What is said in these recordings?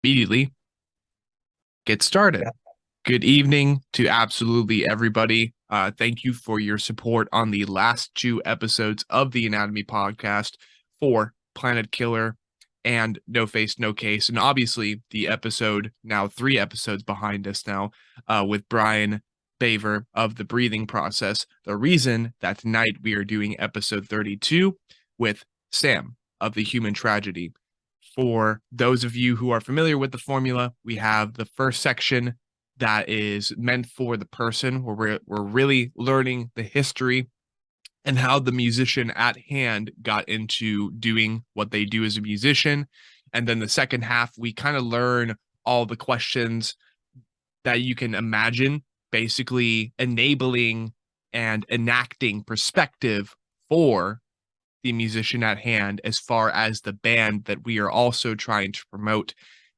Immediately get started. Good evening to absolutely everybody. Thank you for your support on the last two episodes of the Anatomy podcast for Planet Killer and No Face, No Case. And obviously the episode, now 3 episodes behind us now, with Brian Baver of The Breathing Process. The reason that tonight we are doing episode 32 with Sam of The Human Tragedy. For those of you who are familiar with the formula, we have the first section that is meant for the person, where we're really learning the history and how the musician at hand got into doing what they do as a musician. And then the second half, we kind of learn all the questions that you can imagine, basically enabling and enacting perspective for the musician at hand as far as the band that we are also trying to promote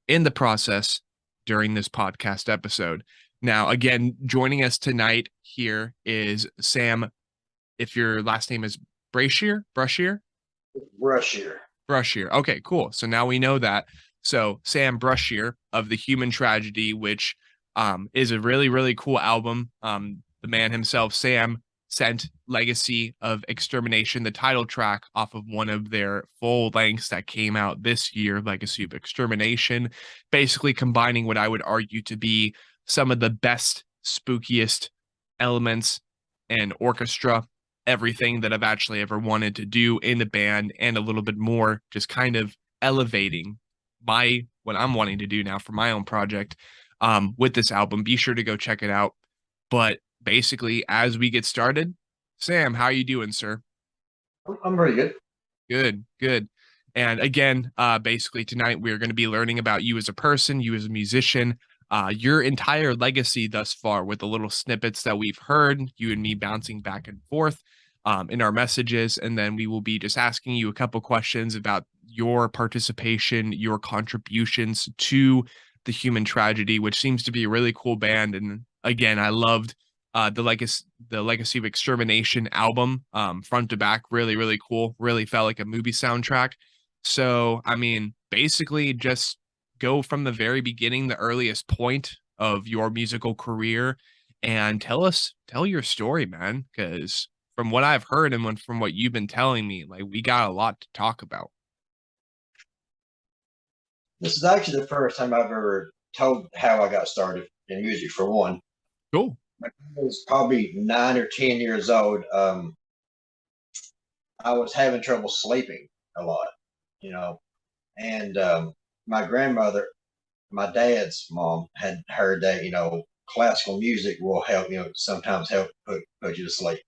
in the process during this podcast episode. Now, again, joining us tonight here is Sam. If your last name is Brashear. Okay, cool. So now we know that. So Sam Brashear of The Human Tragedy, which is a really, really cool album. The man himself, Sam, sent Legacy of Extermination, the title track, off of one of their full lengths that came out this year, Legacy of Extermination, basically combining what I would argue to be some of the best, spookiest elements and orchestra, everything that I've actually ever wanted to do in the band, and a little bit more, just kind of elevating what I'm wanting to do now for my own project with this album. Be sure to go check it out. But basically, as we get started, Sam, how are you doing, sir? I'm very good. Good. And again, basically tonight we're going to be learning about you as a person, you as a musician, your entire legacy thus far, with the little snippets that we've heard, you and me bouncing back and forth in our messages. And then we will be just asking you a couple questions about your participation, your contributions to The Human Tragedy, which seems to be a really cool band. And again, I loved the Legacy of Extermination album, front to back, really, really cool. Really felt like a movie soundtrack. So, I mean, basically just go from the very beginning, the earliest point of your musical career, and tell your story, man. Because from what I've heard and from what you've been telling me, like, we got a lot to talk about. This is actually the first time I've ever told how I got started in music, for one. Cool. I was probably 9 or 10 years old. I was having trouble sleeping a lot, and my grandmother, my dad's mom, had heard that, classical music will help, sometimes help put you to sleep.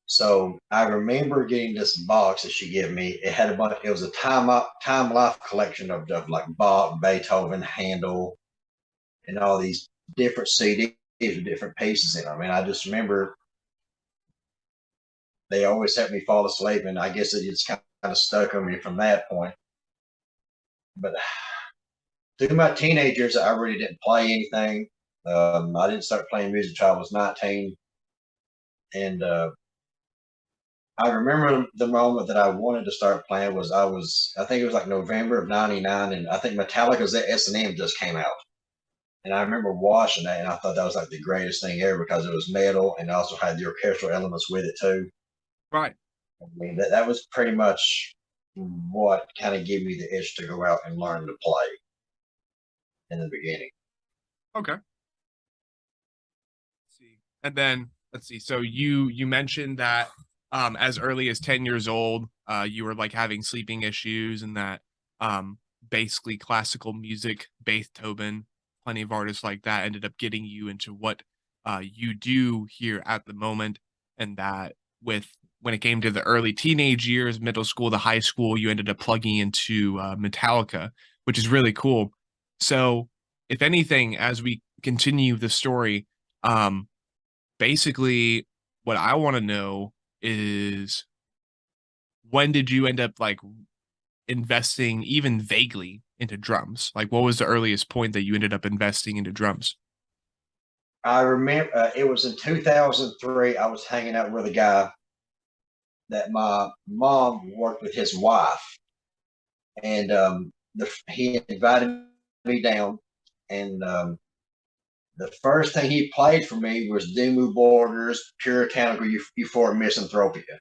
So I remember getting this box that she gave me. It had a bunch. It was a time life collection of like Bach, Beethoven, Handel, and all these different CDs with different pieces in them. And I just remember they always helped me fall asleep, and I guess it just kind of stuck on me from that point. But through my teenage years, I really didn't play anything. I didn't start playing music until I was 19, and I remember the moment that I wanted to start playing was I think it was like November of '99, and I think Metallica's S&M just came out. And I remember watching that, and I thought that was like the greatest thing ever, because it was metal and also had the orchestral elements with it too. Right. I mean, that was pretty much what kind of gave me the itch to go out and learn to play in the beginning. Okay. Let's see. And then let's see. So you mentioned that as early as 10 years old, you were like having sleeping issues, and that basically classical music, Beethoven, plenty of artists like that ended up getting you into what you do here at the moment. And that when it came to the early teenage years, middle school to high school, you ended up plugging into Metallica, which is really cool. So if anything, as we continue the story, basically what I want to know is, when did you end up like investing even vaguely into drums? Like, what was the earliest point that you ended up investing into drums? I remember it was in 2003. I was hanging out with a guy that my mom worked with his wife, and he invited me down, and the first thing he played for me was Dimmu Borgir's Puritanical Euphoric Misanthropia.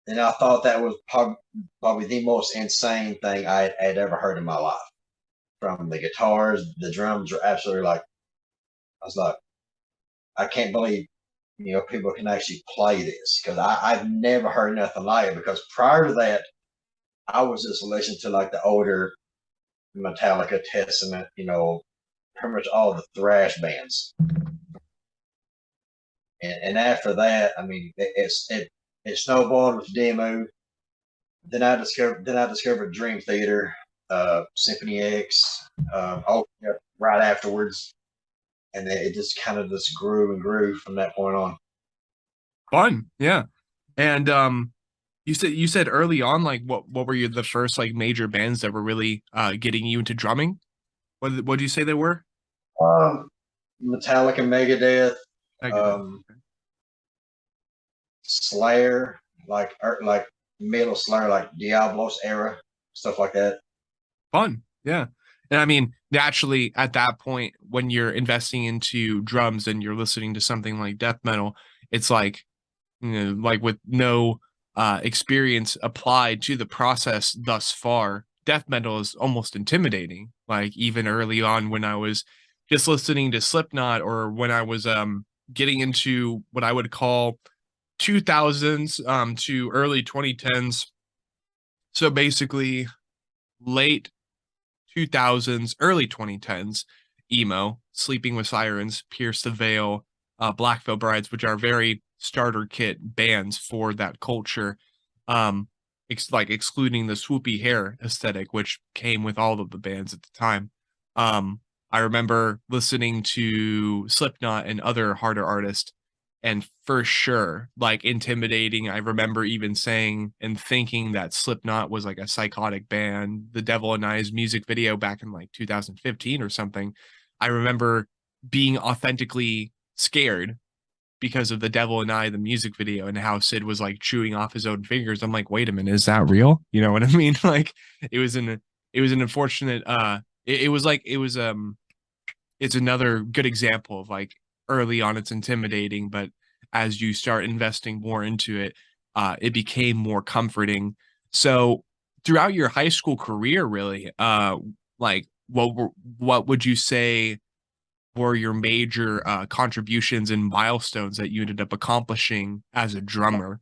And I thought that was probably the most insane thing I had ever heard in my life. From the guitars, the drums were absolutely like, I was like, I can't believe people can actually play this because I've never heard nothing like it. Because prior to that, I was just listening to like the older Metallica, Testament, pretty much all the thrash bands. And after that, I mean, it snowballed with demo. Then I discovered Dream Theater, Symphony X, right afterwards, and then it just kind of just grew and grew from that point on. Fun, yeah. And you said early on, like what were the first like major bands that were really getting you into drumming? What did you say they were? Metallica, Megadeth, Megadeth. um, Slayer, like metal Slayer, like Diablos era stuff like that. Fun, yeah. And I mean, naturally, at that point, when you're investing into drums and you're listening to something like death metal, it's like, like with no experience applied to the process thus far, death metal is almost intimidating. Like even early on when I was just listening to Slipknot, or when I was getting into what I would call 2000s to early 2010s. So basically late 2000s, early 2010s, emo, Sleeping with Sirens, Pierce the Veil, Black Veil Brides, which are very starter kit bands for that culture. Like excluding the swoopy hair aesthetic, which came with all of the bands at the time. I remember listening to Slipknot and other harder artists, and for sure, like intimidating. I remember even saying and thinking that Slipknot was like a psychotic band. The Devil and I's music video back in like 2015 or something. I remember being authentically scared because of the Devil and I, the music video, and how Sid was like chewing off his own fingers. I'm like, wait a minute, is that real? You know what I mean? Like it was an it was an unfortunate it was like it was it's another good example of like early on it's intimidating, but as you start investing more into it, it became more comforting. So throughout your high school career, really, like what would you say were your major contributions and milestones that you ended up accomplishing as a drummer?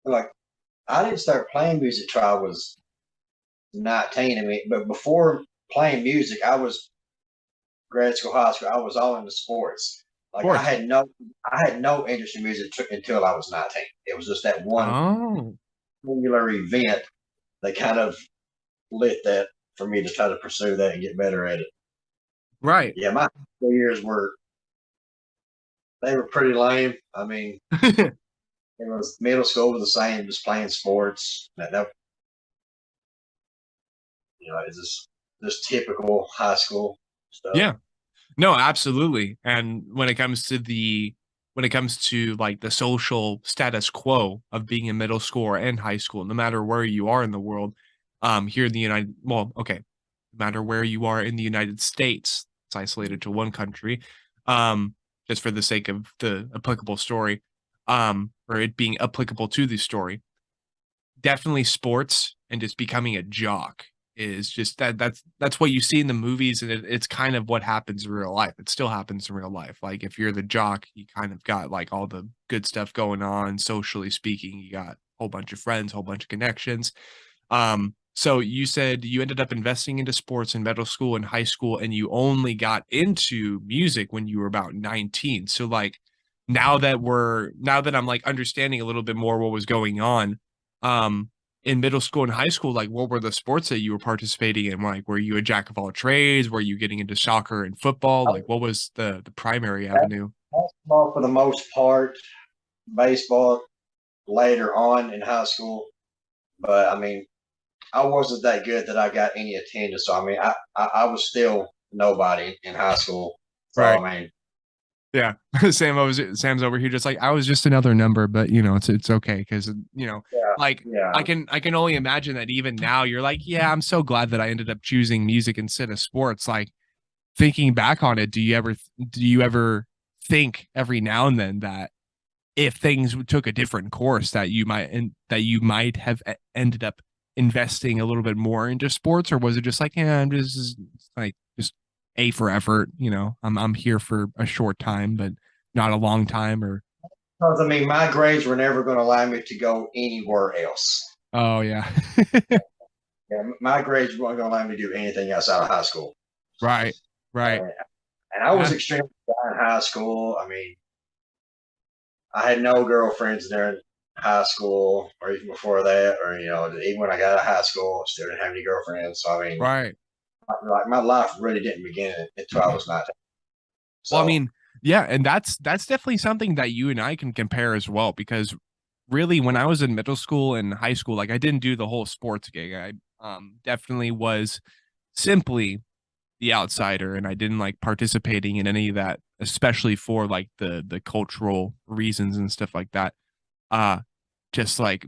Like I didn't start playing music till I was 19. I mean, but before playing music, I was grad school, high school. I was all into sports. Like Sports. I had no interest in music until I was 19. It was just that one Oh, singular event that kind of lit that for me to try to pursue that and get better at it. right. Yeah, my 4 years they were pretty lame. I mean, it was middle school was the same, just playing sports. It's just typical high school stuff. Yeah. No, absolutely. And when it comes to like the social status quo of being in middle school and high school, no matter where you are in the world, here in the United, well, okay, no matter where you are in the United States, it's isolated to one country, just for the sake of the applicable story, or it being applicable to the story. Definitely sports and just becoming a jock is just that's what you see in the movies, and it's kind of what happens in real life. It still happens in real life. Like if you're the jock, you kind of got like all the good stuff going on socially speaking. You got a whole bunch of friends, whole bunch of connections. So you said you ended up investing into sports in middle school and high school, and you only got into music when you were about 19. So like now that I'm like understanding a little bit more what was going on, um, in middle school and high school, like what were the sports that you were participating in? Like were you a jack of all trades? Were you getting into soccer and football? Like what was the primary avenue? Basketball for the most part, baseball later on in high school. But I mean, I wasn't that good that I got any attention. So I mean, I was still nobody in high school. So Right. I mean, Yeah. Sam's over here just like I was just another number, but you know, it's okay because Yeah, like yeah. I can only imagine that even now you're like, yeah, I'm so glad that I ended up choosing music instead of sports. Like thinking back on it, do you ever think every now and then that if things took a different course that you might have ended up investing a little bit more into sports, or was it just like, yeah, I'm just like just A for effort, I'm here for a short time, but not a long time, or Because I mean, my grades were never going to allow me to go anywhere else. oh yeah. Yeah, my grades weren't going to allow me to do anything outside of high school. Right, right. And I was Yeah, extremely shy in high school. I mean, I had no girlfriends during high school or even before that, or even when I got out of high school, I still didn't have any girlfriends. So I mean, right. like my life really didn't begin until I was 19. Well, I So mean, yeah, and that's definitely something that you and I can compare as well, because really when I was in middle school and high school, like I didn't do the whole sports gig. I definitely was simply the outsider, and I didn't like participating in any of that, especially for like the cultural reasons and stuff like that. Uh just like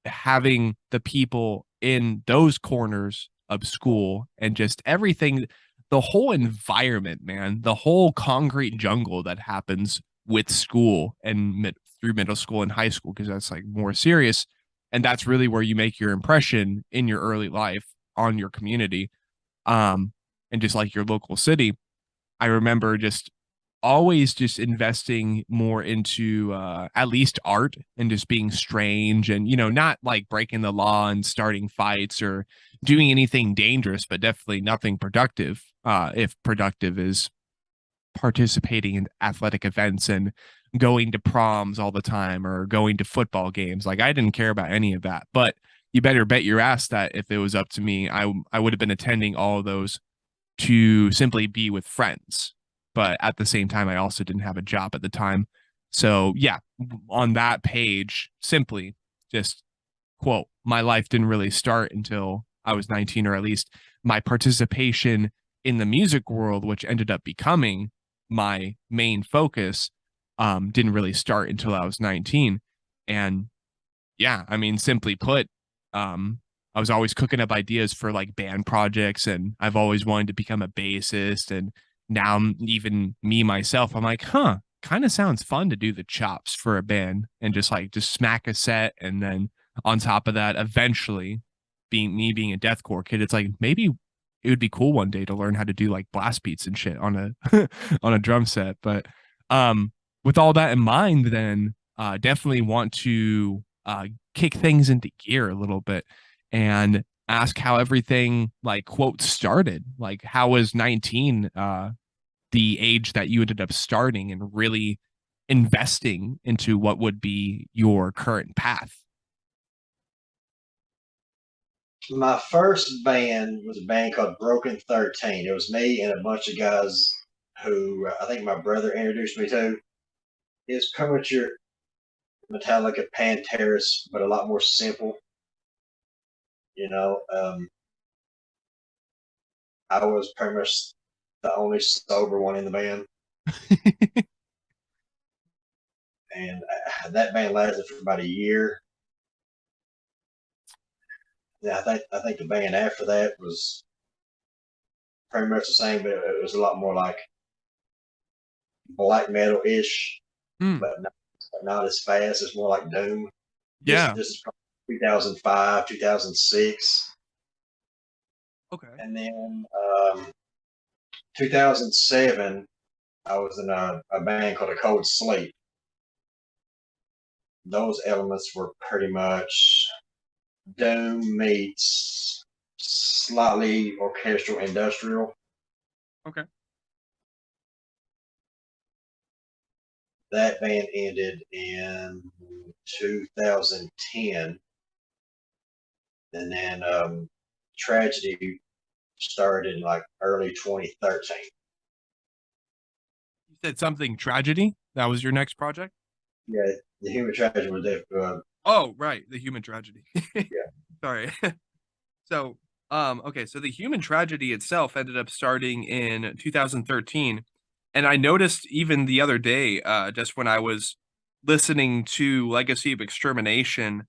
having the people in those corners of school and just everything, the whole environment, man, the whole concrete jungle that happens with school and through middle school and high school, because that's like more serious. And that's really where you make your impression in your early life on your community, um, and just like your local city. I remember just always just investing more into at least art and just being strange and not like breaking the law and starting fights or doing anything dangerous, but definitely nothing productive. If productive is participating in athletic events and going to proms all the time or going to football games, like I didn't care about any of that. But you better bet your ass that if it was up to me, I would have been attending all of those to simply be with friends. But at the same time, I also didn't have a job at the time. So, yeah, on that page, simply just quote, my life didn't really start until I was 19, or at least my participation in the music world, which ended up becoming my main focus, didn't really start until I was 19. And yeah, I mean, simply put, I was always cooking up ideas for like band projects, and I've always wanted to become a bassist. And now even me myself, I'm like, huh, kind of sounds fun to do the chops for a band and just smack a set. And then on top of that, eventually being a deathcore kid, it's like maybe it would be cool one day to learn how to do like blast beats and shit on a on a drum set. But with all that in mind, then definitely want to kick things into gear a little bit and ask how everything like quote started. Like how was 19 the age that you ended up starting and really investing into what would be your current path? my first band was a band called Broken 13. It was me and a bunch of guys who I think my brother introduced me to. It's pretty much your Metallica Panteris, but a lot more simple. You know, I was pretty much the only sober one in the band, and that band lasted for about a year. Yeah, I think the band after that was pretty much the same, but it was a lot more like black metal ish, Hmm. but not as fast. It's more like doom. This Yeah. this is probably 2005, 2006, Okay. and then 2007 I was in a band called A Cold Sleep. Those elements were pretty much doom meets slightly orchestral industrial. Okay. That band ended in 2010, and then Tragedy started in like early 2013. You said something tragedy. That was your next project? Yeah, the Human Tragedy was there. Oh, right. The human tragedy. Yeah, Sorry. So, okay. So the human tragedy itself ended up starting in 2013. And I noticed even the other day, just when I was listening to Legacy of Extermination,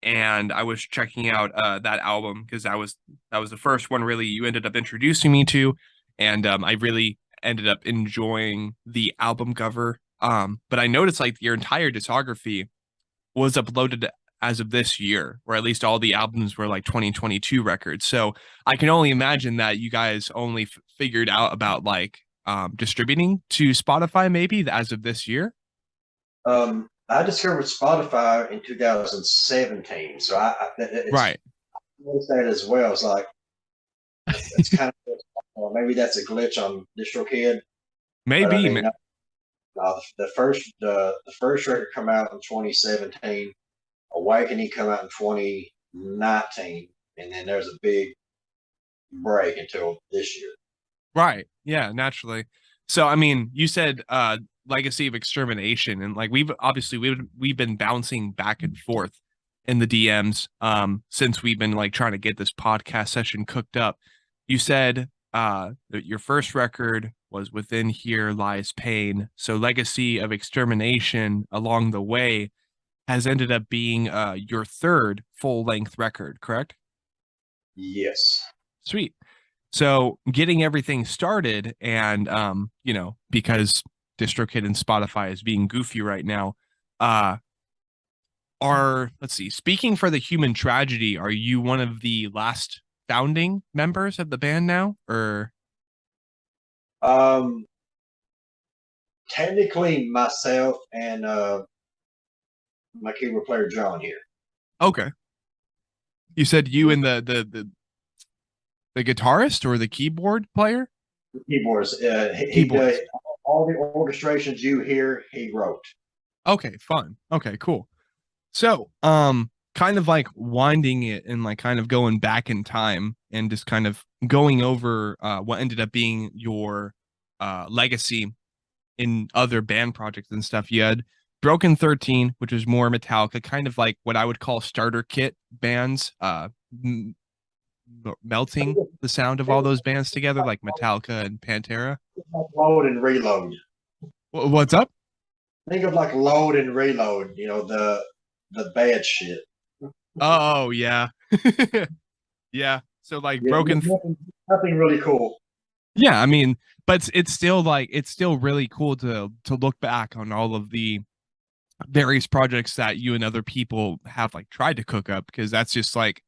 and I was checking out that album because that was the first one really you ended up introducing me to, and I really ended up enjoying the album cover. But I noticed like your entire discography was uploaded as of this year, or at least all the albums were like 2022 records. So I can only imagine that you guys only figured out about like distributing to Spotify maybe as of this year. I discovered Spotify in 2017, so it's Right. noticed that as well. It's like it's kind of maybe that's a glitch on DistroKid, but I Maybe. mean, the first record come out in 2017. Awakening come out in 2019, and then there's a big break until this year. Right. Yeah, naturally. So I mean, you said Legacy of Extermination, and like we've been bouncing back and forth in the DMs since we've been like trying to get this podcast session cooked up. You said that your first record was Within Here Lies Pain. So Legacy of Extermination along the way has ended up being your third full-length record, correct? Yes. Sweet. So getting everything started and because DistroKid and Spotify is being goofy right now, uh are let's see, speaking for the human tragedy, are you one of the last founding members of the band now? Or Um, Technically, myself and my keyboard player John here. okay. You said you and the guitarist or the keyboard player? Keyboards. He Keyboards. does all the orchestrations you hear. He wrote. Okay, fun. Okay, cool. So, kind of like winding it and like kind of going back in time and just kind of going over what ended up being your legacy in other band projects and stuff. You had Broken 13, which was more Metallica, kind of like what I would call starter kit bands, melting the sound of all those bands together, like Metallica and Pantera. Load and reload. What's up? Think of like load and reload. The bad shit. Oh, yeah. Yeah. So like Yeah, nothing really cool. Yeah, I mean, but it's still like it's still really cool to look back on all of the various projects that you and other people have like tried to cook up because that's just like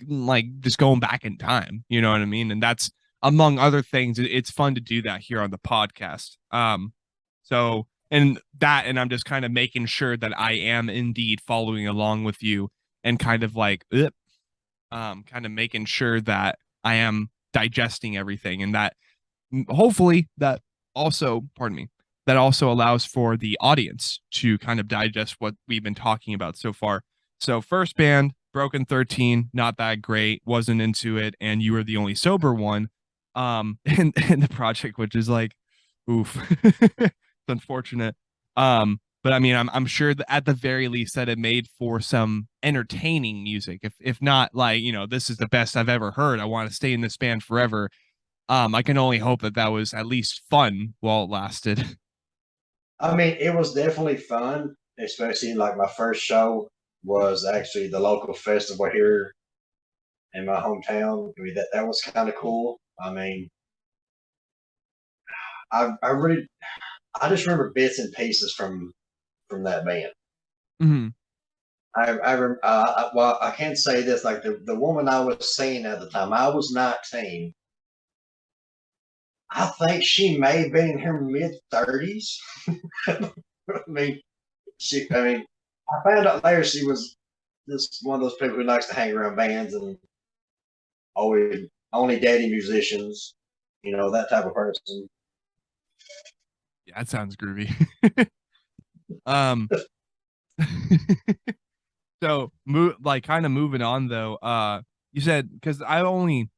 like just going back in time, you know what I mean? And that's among other things, it's fun to do that here on the podcast. So and I'm just kind of making sure that I am indeed following along with you and kind of like kind of making sure that I am digesting everything and that hopefully that also, pardon me, that also allows for the audience to kind of digest what we've been talking about so far. So first band, Broken 13, not that great, wasn't into it, and you were the only sober one in the project, which is like oof. It's unfortunate. But I mean I'm sure that at the very least that it made for some entertaining music. If not like, this is the best I've ever heard. I want to stay in this band forever. I can only hope that that was at least fun while it lasted. I mean, it was definitely fun, especially like my first show was actually the local festival here in my hometown. I mean, that was kind of cool. I mean, I just remember bits and pieces from that band. Hmm. Well, I can't say this, like the woman I was seeing at the time, I was 19. I think she may have been in her mid 30s. I mean, I mean, I found out later she was just one of those people who likes to hang around bands and always only dating musicians, that type of person. Yeah, that sounds groovy. um, so like kind of moving on though. You said because I only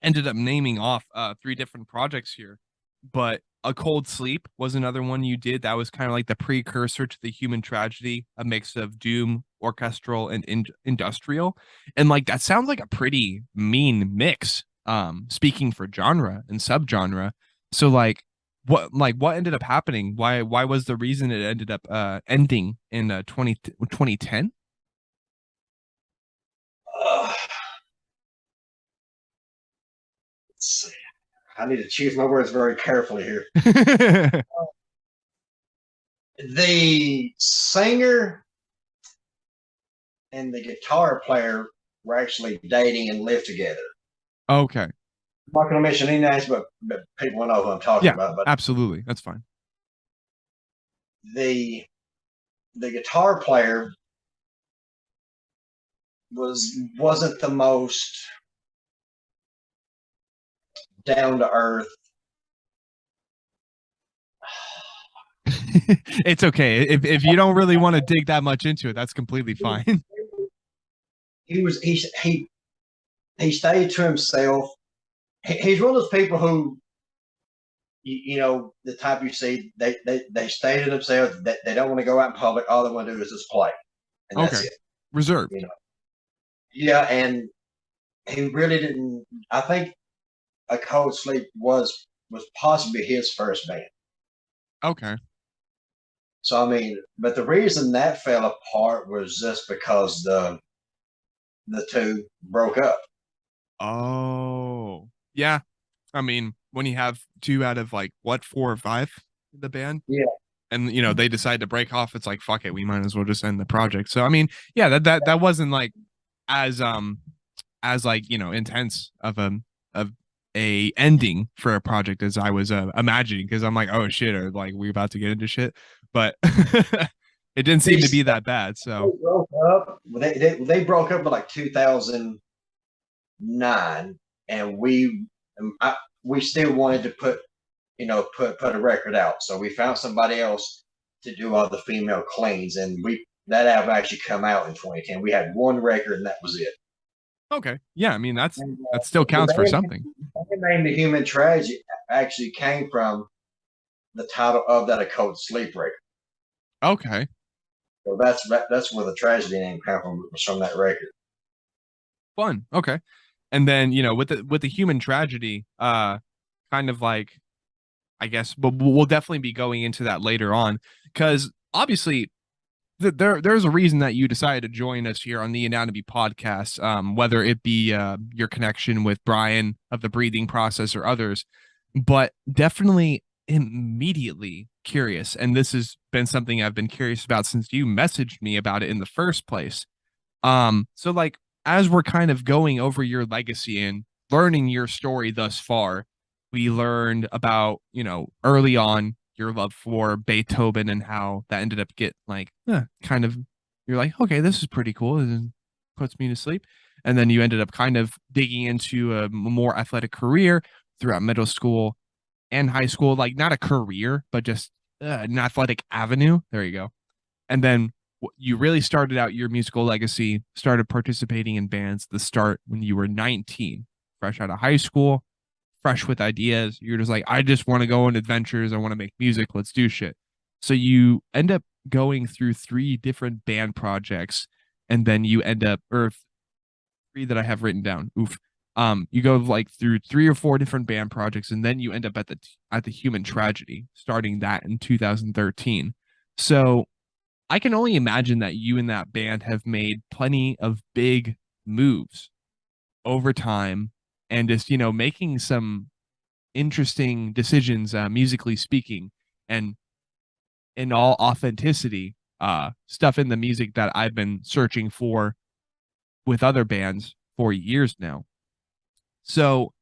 ended up naming off three different projects here, but A Cold Sleep was another one you did that was kind of like the precursor to the human tragedy, a mix of doom, orchestral, and industrial. And like that sounds like a pretty mean mix, speaking for genre and subgenre. So like what ended up happening? Why was the reason it ended up ending in 2010? Uh, let's see. I need to choose my words very carefully here. The singer and the guitar player were actually dating and lived together. Okay. I'm not going to mention any names, but people know who I'm talking Yeah, about. But absolutely. That's fine. the the guitar player wasn't the most down to earth. It's okay. If you don't really want to dig that much into it, that's completely fine. He was he stayed to himself. He's one of those people who you know the type you see they stay to themselves. They don't want to go out in public. All they want to do is just play, and that's Okay. it. Reserved. You know. Yeah, and he really didn't. I think a Cold Sleep was possibly his first band. Okay. So I mean, but the reason that fell apart was just because the two broke up. Oh. Yeah. I mean, when you have two out of like what, four or five in the band, Yeah, and they decide to break off, it's like fuck it, we might as well just end the project. So I mean, yeah, that wasn't like as like intense of a ending for a project as I was imagining, because I'm like, oh shit, are like we about to get into shit, but it didn't they, seem to be that bad. So they broke up. They broke up in like 2009, and we still wanted to put a record out. So we found somebody else to do all the female cleans, and we that album actually come out in 2010. We had one record, and that was it. okay, yeah, I mean And that still the counts for something. band name "The Human Tragedy" actually came from the title of that "A Cold Sleep" record. Okay. So that's where the tragedy name came from. Was from that record. Fun. Okay. And then, with the human tragedy, kind of like, I guess, but we'll definitely be going into that later on, because obviously there's a reason that you decided to join us here on the Anatomy podcast, whether it be your connection with Brian of the breathing process or others, but definitely immediately curious. And this has been something I've been curious about since you messaged me about it in the first place. So like as we're kind of going over your legacy and learning your story thus far, we learned about, early on your love for Beethoven and how that ended up get like kind of you're like, okay, this is pretty cool. It puts me to sleep. And then you ended up kind of digging into a more athletic career throughout middle school and high school, like not a career, but just an athletic avenue. There you go. And then you really started out your musical legacy, started participating in bands the start when you were 19, fresh out of high school, fresh with ideas. You're just like, I just want to go on adventures. I want to make music. Let's do shit. So you end up going through three different band projects, and then you end up, or three that I have written down. Oof. You go like through three or four different band projects, and then you end up at the Human Tragedy, starting that in 2013. So I can only imagine that you and that band have made plenty of big moves over time, and just, making some interesting decisions, musically speaking, and in all authenticity, stuff in the music that I've been searching for with other bands for years now. So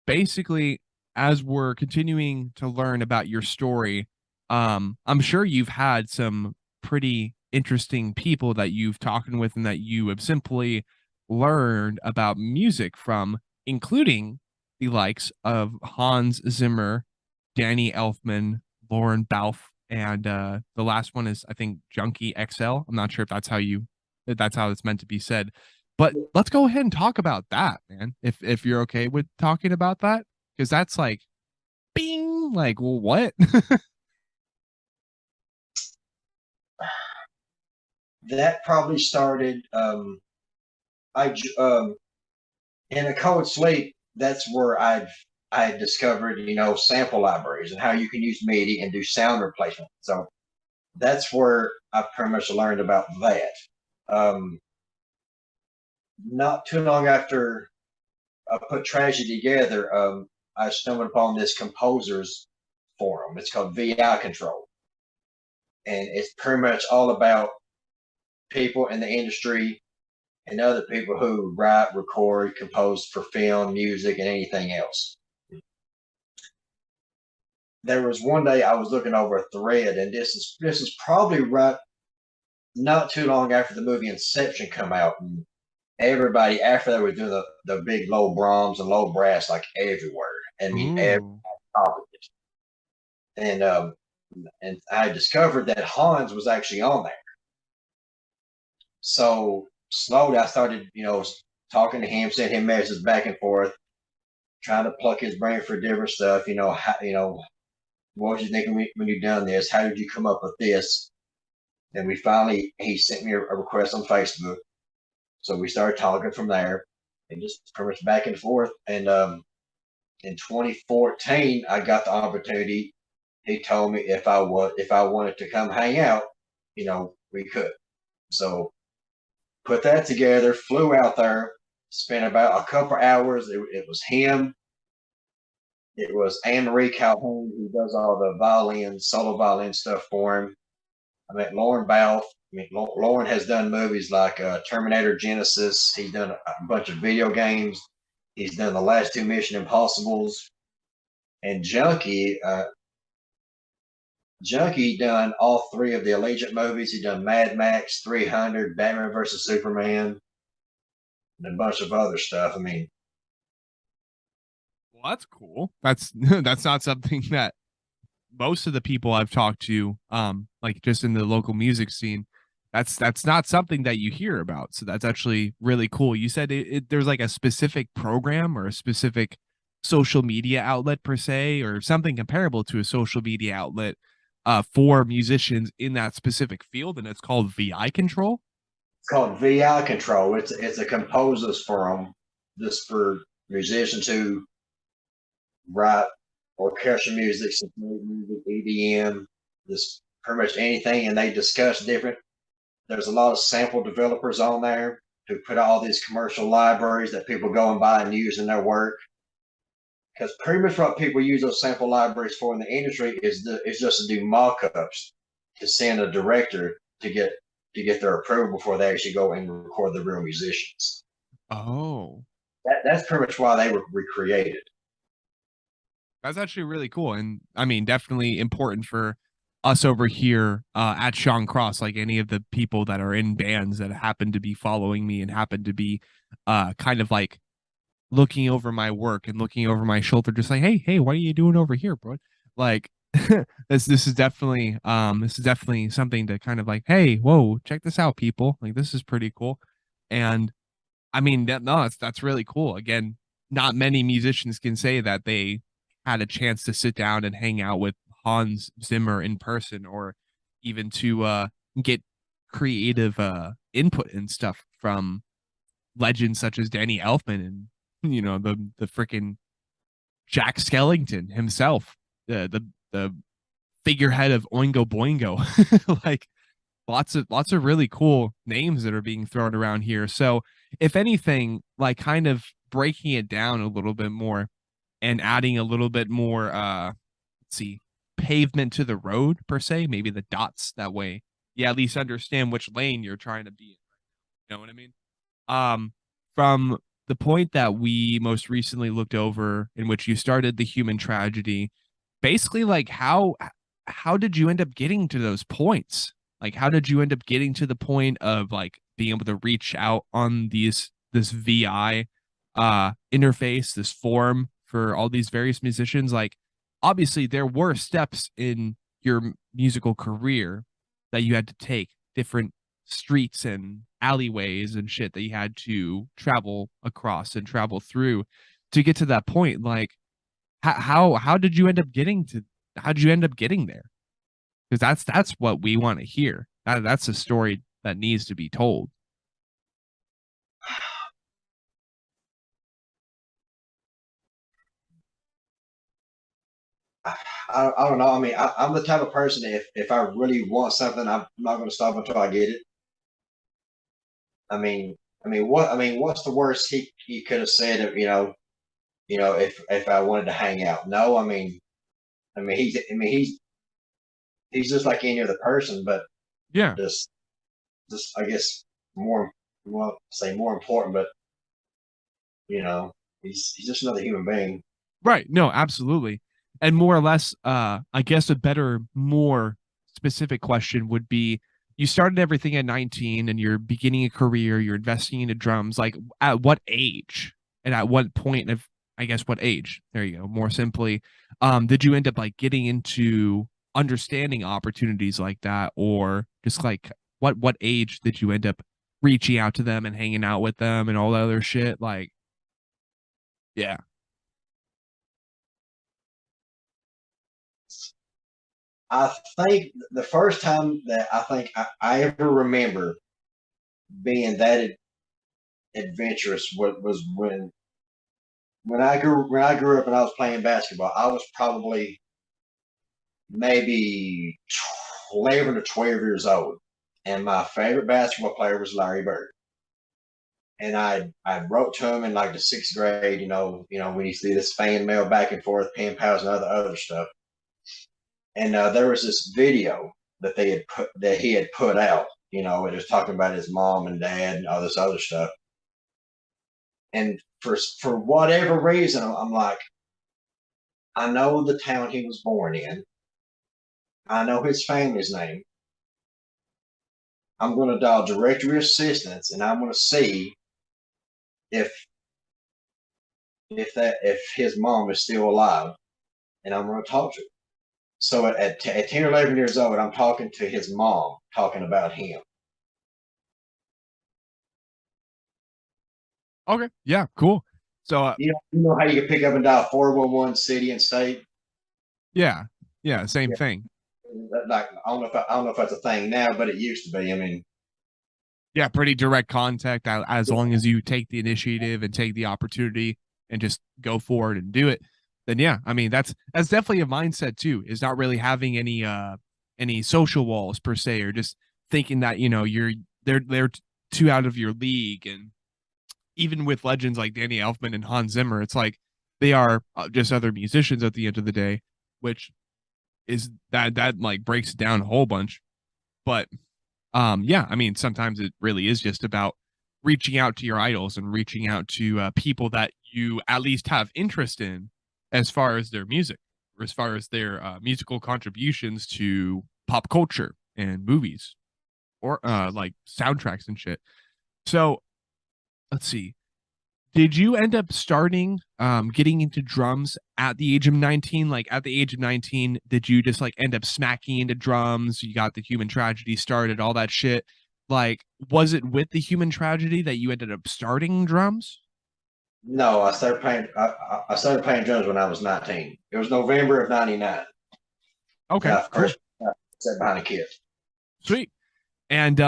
basically, as we're continuing to learn about your story, I'm sure you've had some pretty interesting people that you've talked with and that you have simply learned about music from, including the likes of Hans Zimmer, Danny Elfman, Lauren Balfe, and the last one is I think Junkie XL. I'm not sure if that's how it's meant to be said. But let's go ahead and talk about that, man. If you're okay with talking about that, because that's like, bing, like, well, what? That probably started. I In a Cold Sleep. That's where I had discovered, sample libraries and how you can use MIDI and do sound replacement. So that's where I pretty much learned about that. Um, Not too long after I put Tragedy together, I stumbled upon this composers forum. It's called VI Control, and it's pretty much all about people in the industry and other people who write, record, compose for film, music, and anything else. There was one day I was looking over a thread, and this is probably right not too long after the movie Inception come out, and everybody after they were doing the big low Brahms and low brass like everywhere. I mean, every Ooh. topic. And and I discovered that Hans was actually on there. So slowly I started, talking to him, sending him messages back and forth, trying to pluck his brain for different stuff. What was you thinking when you done this? How did you come up with this? And he sent me a request on Facebook. So we started talking from there and just pretty much back and forth. And in 2014, I got the opportunity. He told me if I wanted to come hang out, we could. So put that together, flew out there, spent about a couple hours. It was him. It was Anne Marie Calhoun who does all the solo violin stuff for him. I met Lauren Balfe. I mean, Lauren has done movies like Terminator Genesis. He's done a bunch of video games. He's done the last two Mission Impossibles. And Junkie done all three of the Allegiant movies. He done Mad Max, 300, Batman versus Superman, and a bunch of other stuff. I mean, Well, that's cool. That's that's not something that most of the people I've talked to, like just in the local music scene, that's not something that you hear about. So that's actually really cool. You said there's like a specific program or a specific social media outlet per se, or something comparable to a social media outlet for musicians in that specific field, and it's called VI Control. it's called VI Control. It's a composers forum just for musicians who write orchestral music, symphonic music, EDM, just pretty much anything, and they discuss different. There's a lot of sample developers on there who put all these commercial libraries that people go and buy and use in their work. Because pretty much what people use those sample libraries for in the industry is just to do mock-ups to send a director to get their approval before they actually go and record the real musicians. Oh, That's pretty much why they were recreated. that's actually really cool. And I mean, definitely important for us over here at Sean Cross, like any of the people that are in bands that happen to be following me and happen to be kind of like looking over my work and looking over my shoulder, just like, hey, what are you doing over here, bro? Like this is definitely something to kind of like, hey, whoa, check this out, people. Like this is pretty cool. And I mean, no, that's really cool. Again, not many musicians can say that they had a chance to sit down and hang out with Hans Zimmer in person, or even to get creative input and stuff from legends such as Danny Elfman and the freaking Jack Skellington himself, the figurehead of Oingo Boingo. Like lots of really cool names that are being thrown around here. So if anything, like kind of breaking it down a little bit more and adding a little bit more let's see, pavement to the road per se, maybe the dots, that way you at least understand which lane you're trying to be in. You know what I mean? From the point that we most recently looked over, in which you started the human tragedy, basically, like how did you end up getting to those points? Like how did you end up getting to the point of like being able to reach out on this VI interface, this forum for all these various musicians? Like obviously there were steps in your musical career that you had to take, different streets and alleyways and shit that you had to travel across and travel through to get to that point. Like how did you end up getting to how did you end up getting there? Because that's what we want to hear. That's a story that needs to be told. I don't know. I mean, I'm the type of person, if I really want something, I'm not going to stop until I get it. I mean, what's the worst he could have said? If I wanted to hang out. No, he's just like any other person, but Yeah. just I guess more, well, say more important, but you know, he's just another human being. Right. No, absolutely. And more or less, I guess a better, more specific question would be you started everything at 19 and you're beginning a career, you're investing into drums. Like at what age and at what point of, I guess, what age? There you go. More simply, did you end up like getting into understanding opportunities like that, or just like what age did you end up reaching out to them and hanging out with them and all that other shit? Like, yeah. I think the first time that I think I ever remember being that adventurous was when I grew up and I was playing basketball. I was probably maybe 11 or 12 years old, and my favorite basketball player was Larry Bird. And I wrote to him in like the sixth grade. When you see this fan mail back and forth, pen pals, and other stuff. And there was this video that he had put out. It was talking about his mom and dad and all this other stuff. And for whatever reason, I'm like, I know the town he was born in. I know his family's name. I'm going to dial directory assistance, and I'm going to see if if his mom is still alive, and I'm going to talk to her. So at 10 or 11 years old, I'm talking to his mom, talking about him. Okay. Yeah. Cool. So, You know how you can pick up and dial 411 city and state. yeah. Yeah. Same Yeah, thing. like I don't know if that's a thing now, but it used to be. I mean, Yeah. Pretty direct contact as long as you take the initiative and take the opportunity and just go for it and do it. Then, yeah. I mean, that's definitely a mindset too, is not really having any social walls per se, or just thinking that, they're too out of your league. And even with legends like Danny Elfman and Hans Zimmer, it's like they are just other musicians at the end of the day, which is that like breaks it down a whole bunch. But yeah, I mean, sometimes it really is just about reaching out to your idols and reaching out to people that you at least have interest in as far as their music, or as far as their musical contributions to pop culture and movies, or like soundtracks and shit. So let's see, did you end up starting getting into drums at the age of 19? Like at the age of 19, did you just like end up smacking into drums? You got the human tragedy started, all that shit. Like, was it with the human tragedy that you ended up starting drums? no, I started playing drums when I was 19. It was November of '99 when Okay, I cool. first sat behind a kid. Sweet. And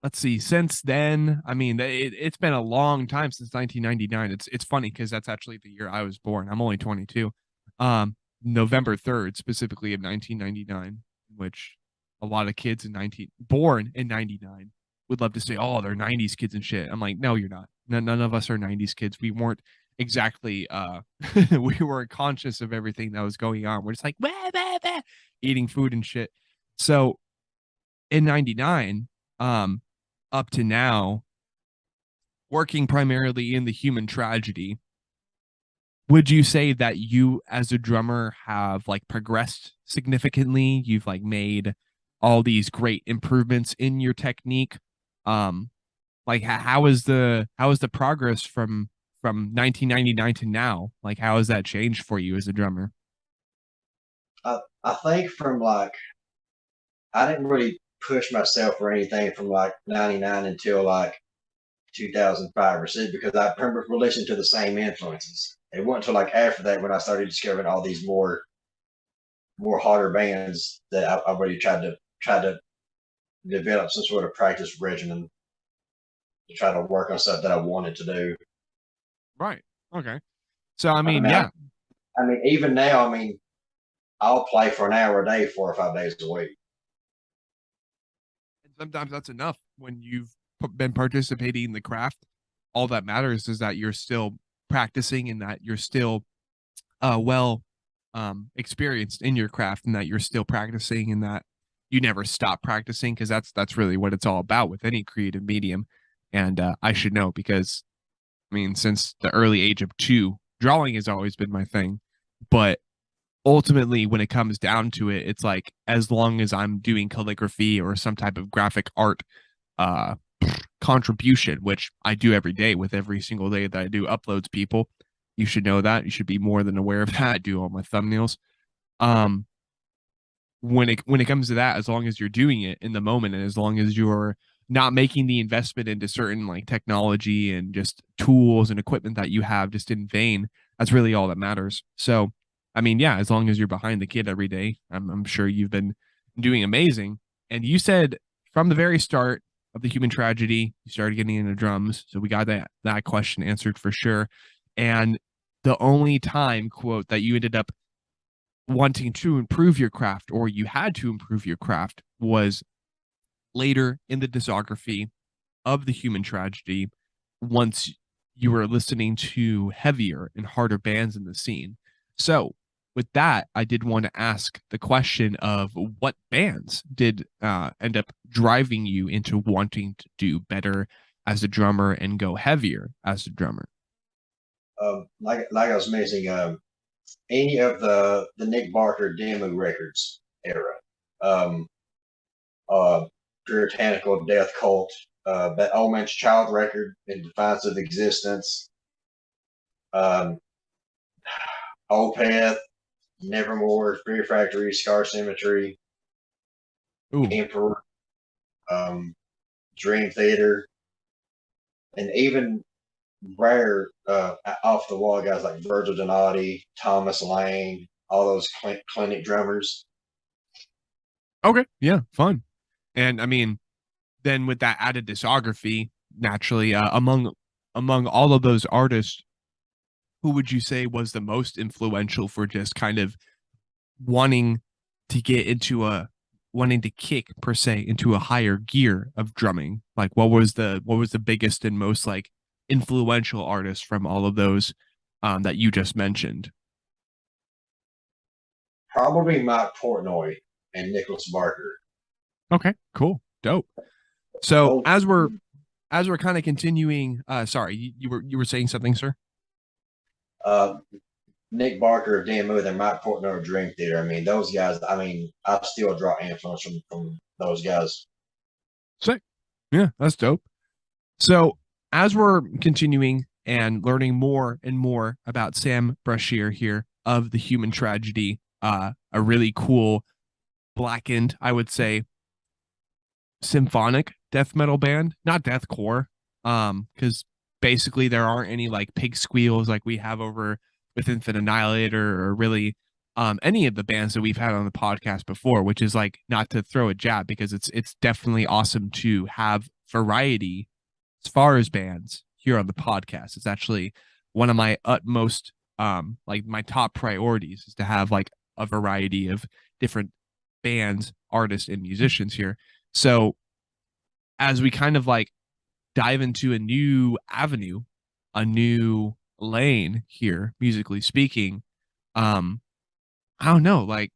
let's see, since then, I mean, it's been a long time since 1999. It's funny because that's actually the year I was born. I'm only 22. November 3rd, specifically of 1999, which a lot of kids in 19 born in 99 would love to say, "Oh, they're 90s kids and shit." I'm like, "No, you're not. None of us are 90s kids. We weren't exactly we weren't conscious of everything that was going on. We're just like, bah, bah, bah, eating food and shit." So in 99, um, up to now, working primarily in the human tragedy, would you say that you as a drummer have like progressed significantly? You've like made all these great improvements in your technique. Um, like how is the progress from 1999 to now? Like how has that changed for you as a drummer? I think from like I didn't really push myself or anything from like '99 until like 2005 or 6 because I remember listening to the same influences. It wasn't until like after that when I started discovering all these more harder bands that I really tried to develop some sort of practice regimen to try to work on stuff that I wanted to do. Right. Okay. So I I mean, mean, I, yeah. I mean, even now, I mean, I'll play for an hour a day, 4 or 5 days a week. And sometimes that's enough when you've been participating in the craft. All that matters is that you're still practicing and that you're still well experienced in your craft and that you're still practicing and that you never stop practicing because that's really what it's all about with any creative medium. And I should know because I mean, since the early age of 2, drawing has always been my thing. But ultimately, when it comes down to it, it's like as long as I'm doing calligraphy or some type of graphic art uh, contribution, which I do every day with every single day that I do uploads, people, you should know that. You should be more than aware of that. I do all my thumbnails. Um, when it comes to that, as long as you're doing it in the moment and as long as you're not making the investment into certain like technology and just tools and equipment that you have just in vain, that's really all that matters. So, I mean, yeah, as long as you're behind the kid every day, I'm sure you've been doing amazing. And you said from the very start of the human tragedy, you started getting into drums. So we got that question answered for sure. And the only time quote that you ended up wanting to improve your craft or you had to improve your craft was later in the discography of the human tragedy once you were listening to heavier and harder bands in the scene. So, with that, I did want to ask the question of what bands did end up driving you into wanting to do better as a drummer and go heavier as a drummer? Like I was mentioning, any of the Nick Barker demo records era, um, uh, Puritanical Death Cult, that Old Man's Child record, In Defiance of Existence, um, Opeth, Nevermore, Fear Factory, Scar Symmetry, Ooh, Emperor, um, Dream Theater, and even rare off the wall guys like Virgil Donati, Thomas Lane, all those clinic drummers. okay, yeah, fun. And I mean, then with that added discography, naturally, among all of those artists, who would you say was the most influential for just kind of wanting to get into a wanting to kick per se into a higher gear of drumming? Like what was the biggest and most like influential artist from all of those that you just mentioned? Probably Mike Portnoy and Nicholas Barker. Okay, cool, dope. So Both as we're kind of continuing, sorry, you were saying something, sir? uh, Nick Barker of Dan Muth and Mike Portnoy of Dream Theater. I mean, those guys. I mean, I still draw influence from those guys. Sick. Yeah, that's dope. So, as we're continuing and learning more and more about Sam Brashear here of the human tragedy, a really cool blackened, I would say, symphonic death metal band, not deathcore, because basically there aren't any like pig squeals like we have over with Infant Annihilator or really any of the bands that we've had on the podcast before, which is like not to throw a jab because it's definitely awesome to have variety as far as bands here on the podcast. It's actually one of my utmost like my top priorities is to have like a variety of different bands, artists, and musicians here. So as we kind of like dive into a new avenue, a new lane here, musically speaking, um, I don't know, like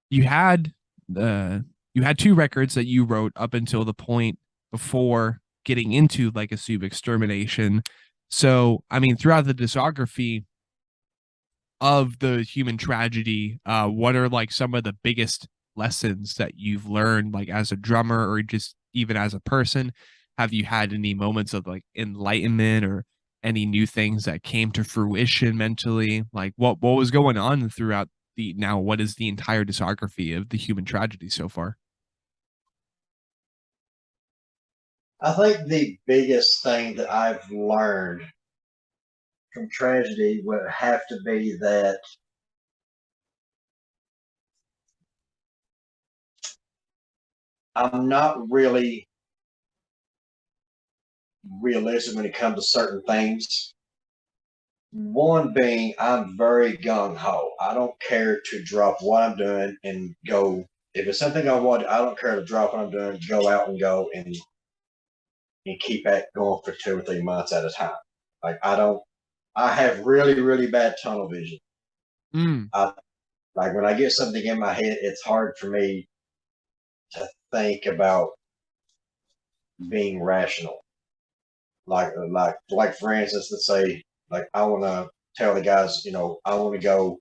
you had the you had 2 records that you wrote up until the point before getting into like a sub extermination. So I mean, throughout the discography of the human tragedy, what are like some of the biggest lessons that you've learned, like as a drummer or just even as a person? Have you had any moments of like enlightenment or any new things that came to fruition mentally? Like what was going on throughout the now? What is the entire discography of the human tragedy so far? I think the biggest thing that I've learned from tragedy would have to be that I'm not really realistic when it comes to certain things. One being, I'm very gung ho. I don't care to drop what I'm doing and go. If it's something I want, I don't care to drop what I'm doing, go out and go and keep that going for 2 or 3 months at a time. Like I don't. I have really really bad tunnel vision. Mm, I like when I get something in my head, it's hard for me to think about being rational. Like for instance, let's say like I want to tell the guys, I want to go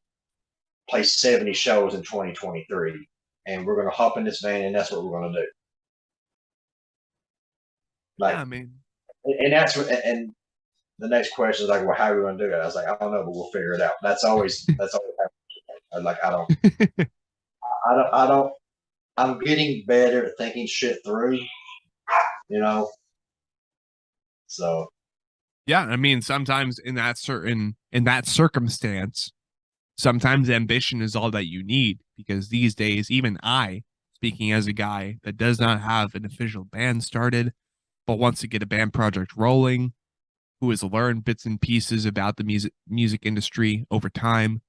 play 70 shows in 2023, and we're going to hop in this van, and that's what we're going to do. yeah, Like, I mean, and that's what, and the next question is like, well, how are we going to do that? I was like, I don't know, but we'll figure it out. That's always like, I don't, I'm getting better at thinking shit through, you know? So, yeah, I mean, sometimes in that circumstance, sometimes ambition is all that you need because these days, even I, speaking as a guy that does not have an official band started, but wants to get a band project rolling, who has learned bits and pieces about the music industry over time,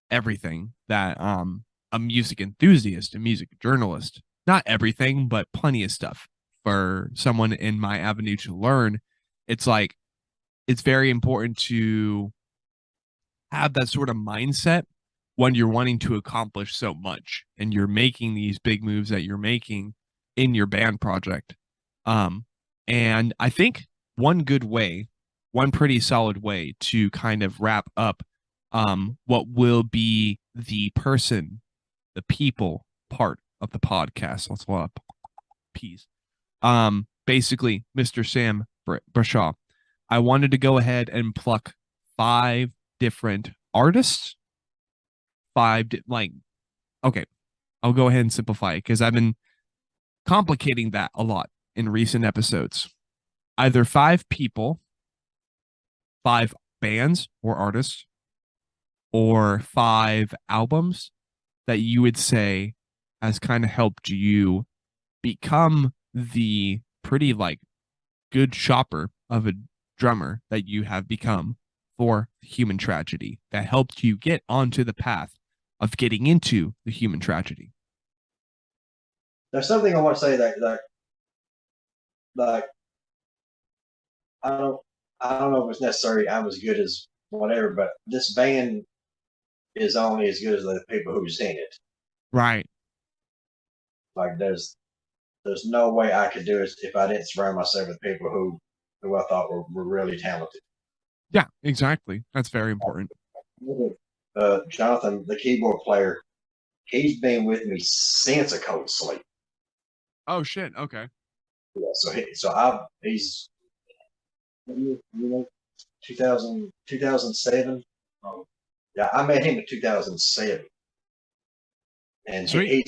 everything that a music enthusiast, a music journalist, not everything, but plenty of stuff for someone in my avenue to learn. It's like it's very important to have that sort of mindset when you're wanting to accomplish so much and you're making these big moves that you're making in your band project. Um, and I think one good way, one pretty solid way to kind of wrap up what will be the people part of the podcast. Let's lot of peas. Basically, Mr. Sam Brashaw, I wanted to go ahead and pluck 5 different artists, like, okay, I'll go ahead and simplify it because I've been complicating that a lot in recent episodes. Either 5 people, 5 bands or artists, or 5 albums that you would say has kind of helped you become the pretty like good shopper of a drummer that you have become for human tragedy that helped you get onto the path of getting into the human tragedy. there's something I want to say that I don't, I don't know if it's necessary I'm as good as whatever, but this band is only as good as the people who's in it. Right. Like there's no way I could do it if I didn't surround myself with people who I thought were really talented. Yeah, exactly. That's very important. Jonathan, the keyboard player, he's been with me since a cold sleep. Oh shit. Okay. Yeah, he's 2007. Yeah, I met him in 2007, and Sweet.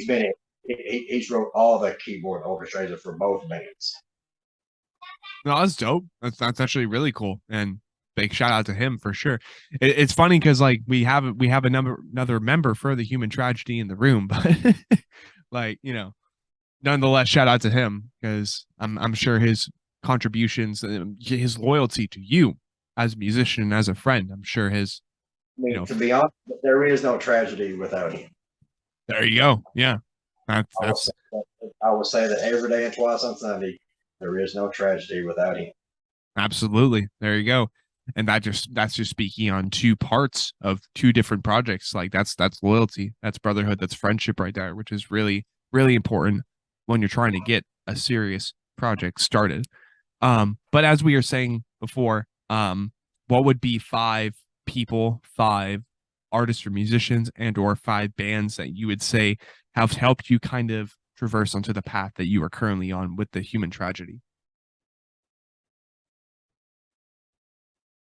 he's wrote all the keyboard orchestrators for both bands. No, that's dope. That's actually really cool. And big shout out to him for sure. It's funny because like we have another member for the human tragedy in the room, but like, nonetheless, shout out to him because I'm sure his contributions, his loyalty to you as a musician, as a friend, I'm sure his, I mean, to be honest, there is no tragedy without him. there you go. Yeah. I will That's say I will say that every day and twice on Sunday, there is no tragedy without him. absolutely. There you go. And that's just speaking on 2 parts of 2 different projects. Like that's loyalty, that's brotherhood, that's friendship right there, which is really, really important when you're trying to get a serious project started. But as we were saying before, what would be 5 people, 5 artists or musicians and or 5 bands that you would say have helped you kind of traverse onto the path that you are currently on with the human tragedy?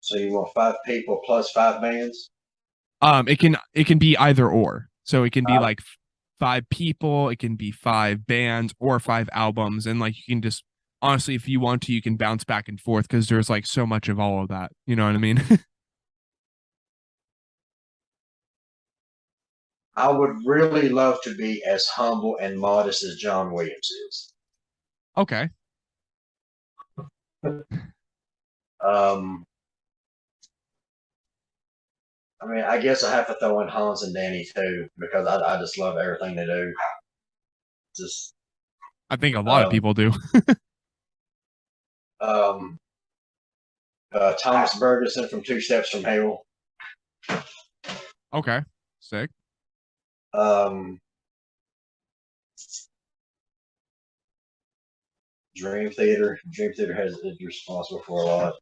So you want 5 people plus 5 bands? It can be either or. So it can be Uh, like 5 people, it can be 5 bands or 5 albums, and like you can just honestly, if you want to, you can bounce back and forth because there's like so much of all of that. You know what I mean? I would really love to be as humble and modest as John Williams is. Okay. Um, I mean, I guess I have to throw in Hans and Danny too because I just love everything they do. Just I think a lot of um, people do. um, Thomas Bergerson from Two Steps from Hell. Okay. Sick. Um, Dream Theater. Dream Theater is responsible for a lot.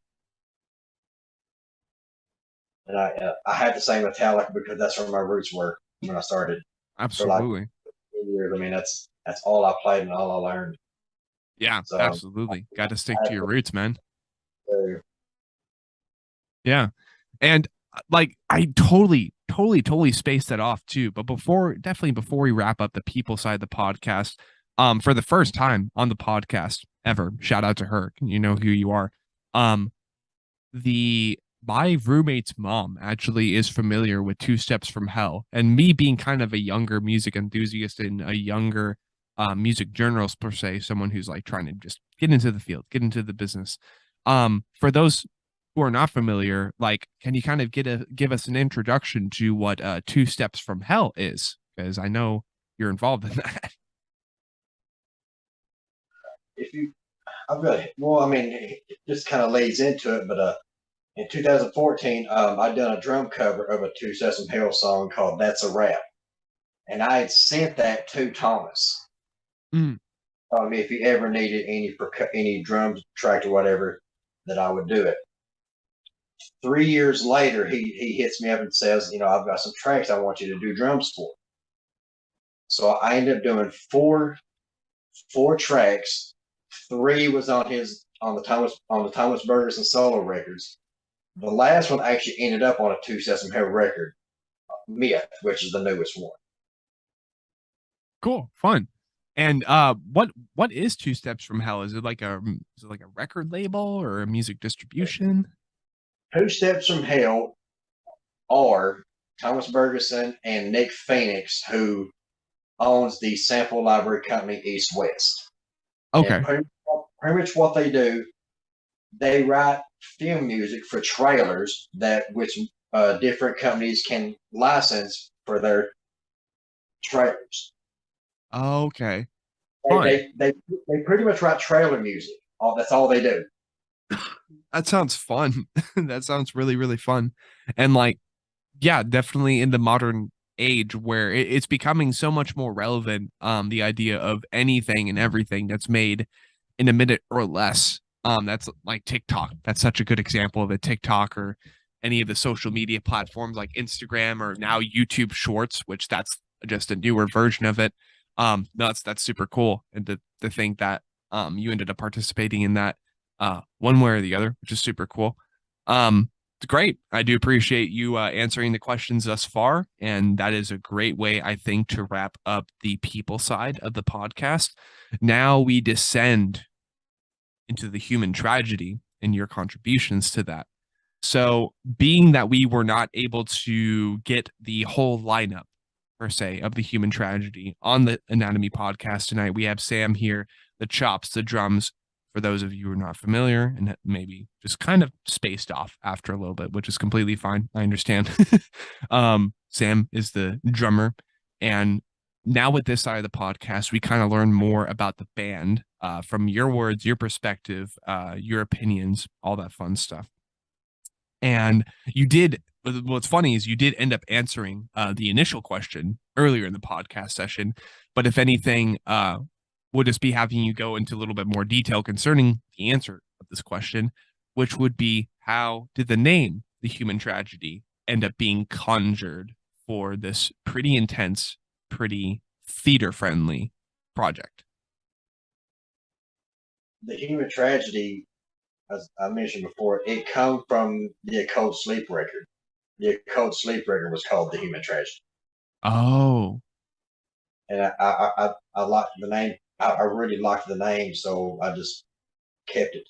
And I had to say Metallica because that's where my roots were when I started for like Absolutely. years. I mean, that's all I played and all I learned. Yeah, So, absolutely. Got to stick to your roots, man. uh, Yeah. And like I totally spaced that off too. But definitely before we wrap up the people side of the podcast, for the first time on the podcast ever, shout out to her. You know who you are. Um, the my roommate's mom actually is familiar with Two Steps from Hell, and me being kind of a younger music enthusiast and a younger music journalist per se, someone who's like trying to just get into the field, get into the business. For those who are not familiar, like, can you kind of give us an introduction to what Two Steps from Hell is? Because I know you're involved in that. if you, I've got well, I mean, it just kind of lays into it, but in 2014, I done a drum cover of a Two Sesame Hill song called "That's a Rap," and I had sent that to Thomas. Mm. Me if he ever needed any drum track or whatever, that I would do it. 3 years later, he hits me up and says, I've got some tracks I want you to do drums for. So I ended up doing four tracks. Three was on the Thomas Burgerson solo records. The last one actually ended up on a Two Sesame Hill record, Myth, which is the newest one. Cool, fun. And what is Two Steps from Hell? Is it like a record label or a music distribution? Two Steps from Hell are Thomas Bergerson and Nick Phoenix, who owns the sample library company East West. And Okay. pretty much what they do, they write film music for trailers that which different companies can license for their trailers. Okay. They Fun. they they, they pretty much write trailer music. That's all they do. That sounds fun. That sounds really fun. And like, yeah, definitely in the modern age where it's becoming so much more relevant, the idea of anything and everything that's made in a minute or less. That's like TikTok. That's such a good example of a TikTok or any of the social media platforms like Instagram or now YouTube Shorts, which that's just a newer version of it. That's super cool. And to think that you ended up participating in that one way or the other, which is super cool. It's great. I do appreciate you answering the questions thus far. And that is a great way, I think, to wrap up the people side of the podcast. Now we descend into the human tragedy and your contributions to that. So, being that we were not able to get the whole lineup, per se, of the human tragedy on the Anatomy podcast tonight, we have Sam here, the chops, the drums, for those of you who are not familiar and maybe just kind of spaced off after a little bit, which is completely fine. I understand. Sam is the drummer. And now with this side of the podcast, we kind of learn more about the band from your words, your perspective, your opinions, all that fun stuff. And you did, what's funny is you did end up answering the initial question earlier in the podcast session. But if anything, we'll just be having you go into a little bit more detail concerning the answer of this question, which would be how did the name, the human tragedy, end up being conjured for this pretty intense, pretty theater friendly project? The human tragedy, as I mentioned before, it come from the Occult Sleep record. The Occult Sleep record was called The Human Tragedy. Oh, And I liked the name. I really liked the name, so I just kept it.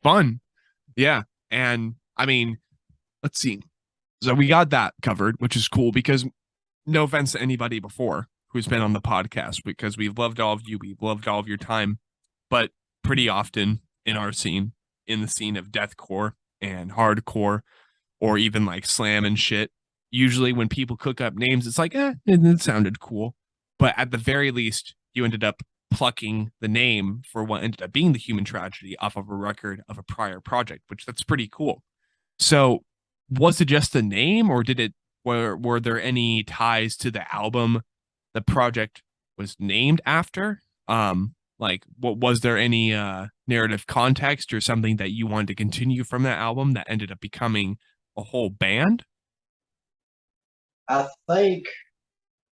fun. Yeah. And I mean, let's see. So we got that covered, which is cool because no offense to anybody before who's been on the podcast, because we've loved all of you. We've loved all of your time. But pretty often in our scene, in the scene of deathcore and hardcore, or even like Slam and shit. Usually when people cook up names, it's like, it sounded cool. But at the very least, you ended up plucking the name for what ended up being the human tragedy off of a record of a prior project, which that's pretty cool. So was it just the name, or did it were there any ties to the album the project was named after? Like what was there any narrative context or something that you wanted to continue from that album that ended up becoming a whole band? I think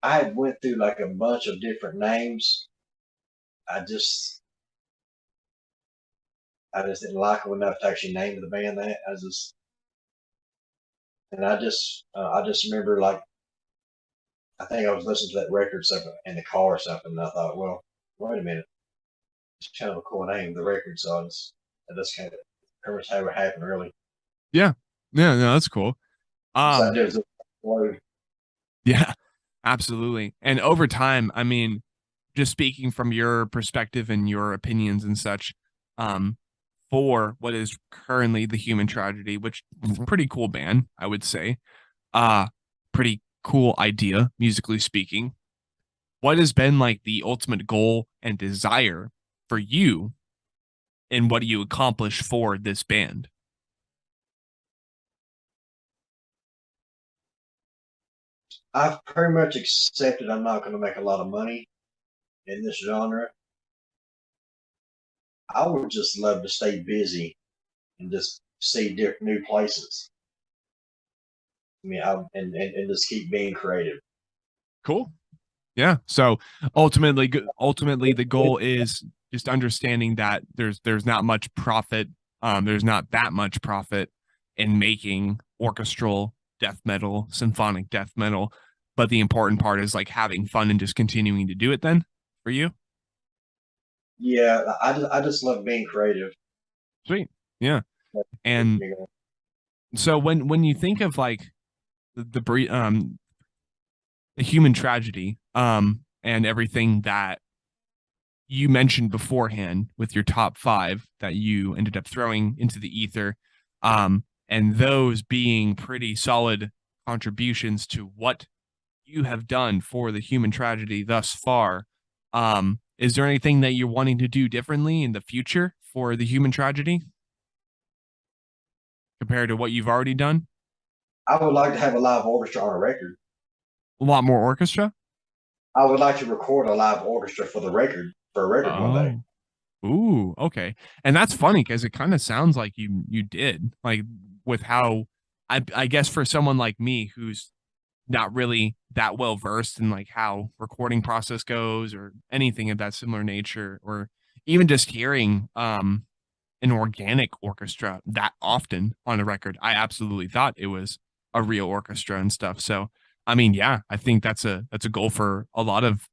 I went through like a bunch of different names. I just I just didn't like them enough to actually name the band that. I just remember like I think I was listening to that record something in the car or something, and I thought, well, wait a minute, it's kind of a cool name, the record. So I just kind of pretty much how it happened, really. Yeah. Yeah, no, that's cool. So Um, there's a word. yeah, absolutely. And over time, I mean, just speaking from your perspective and your opinions and such, um, for what is currently the human tragedy, which is a pretty cool band, I would say. Pretty cool idea, musically speaking. What has been like the ultimate goal and desire for you, and what do you accomplish for this band? I've pretty much accepted I'm not going to make a lot of money in this genre. I would just love to stay busy and just see different new places. I mean, and just keep being creative. Cool. Yeah. So ultimately, the goal is just understanding that there's not much profit. There's not that much profit in making orchestral death metal, symphonic death metal, but the important part is like having fun and just continuing to do it. Then for you, Yeah, I just love being creative. sweet. Yeah. And so when you think of like the human tragedy, and everything that you mentioned beforehand with your top five that you ended up throwing into the ether, and those being pretty solid contributions to what you have done for the human tragedy thus far. Is there anything that you're wanting to do differently in the future for the human tragedy compared to what you've already done? I would like to have a live orchestra on a record. A lot more orchestra? I would like to record a live orchestra for a record one day. Oh. Ooh, okay. And that's funny because it kind of sounds like you did. Like with how I guess for someone like me who's not really that well versed in like how recording process goes or anything of that similar nature, or even just hearing an organic orchestra that often on a record, I absolutely thought it was a real orchestra and stuff. So, I mean, yeah, I think that's a goal for a lot of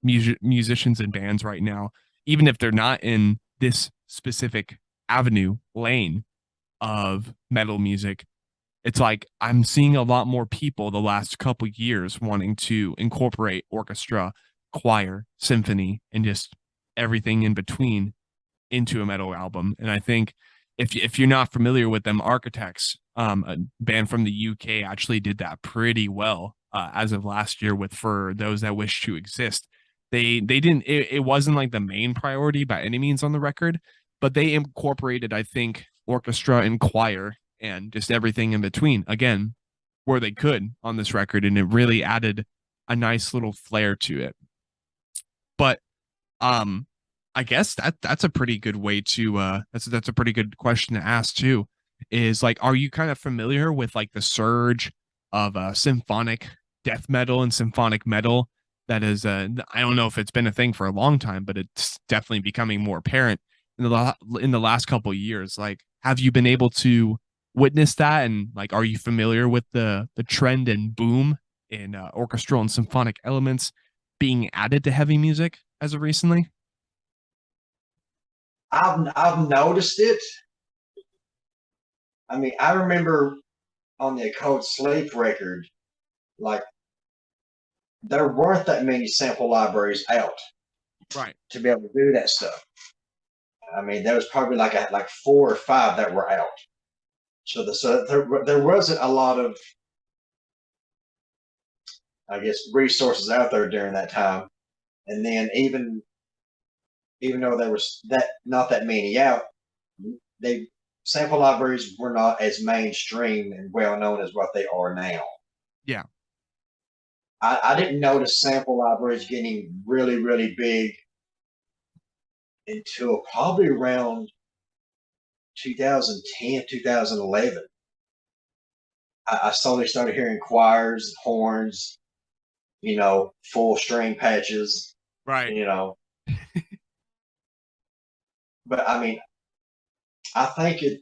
musicians and bands right now, even if they're not in this specific avenue lane of metal music. It's like I'm seeing a lot more people the last couple years wanting to incorporate orchestra, choir, symphony, and just everything in between into a metal album. And I think if you're not familiar with them, Architects, a band from the UK, actually did that pretty well as of last year with For Those That Wish to Exist. They didn't it wasn't like the main priority by any means on the record, but they incorporated, I think, orchestra and choir and just everything in between again where they could on this record, and it really added a nice little flair to it. But um, I guess that's a pretty good way to that's a pretty good question to ask too. Is like, are you kind of familiar with like the surge of symphonic death metal and symphonic metal that is I don't know if it's been a thing for a long time, but it's definitely becoming more apparent in the last couple of years. Like, have you been able to witness that, and like, are you familiar with the trend and boom in orchestral and symphonic elements being added to heavy music as of recently? I've noticed it. I mean, I remember on the Code Sleep record, like there weren't that many sample libraries out Right. to be able to do that stuff. I mean, there was probably like four or five that were out. there wasn't a lot of, I guess, resources out there during that time. And then even though there was that not that many out, they sample libraries were not as mainstream and well known as what they are now. Yeah. I didn't notice sample libraries getting really, really big until probably around 2010, 2011. I slowly started hearing choirs, horns, full string patches, Right. you know. But I mean, I think it.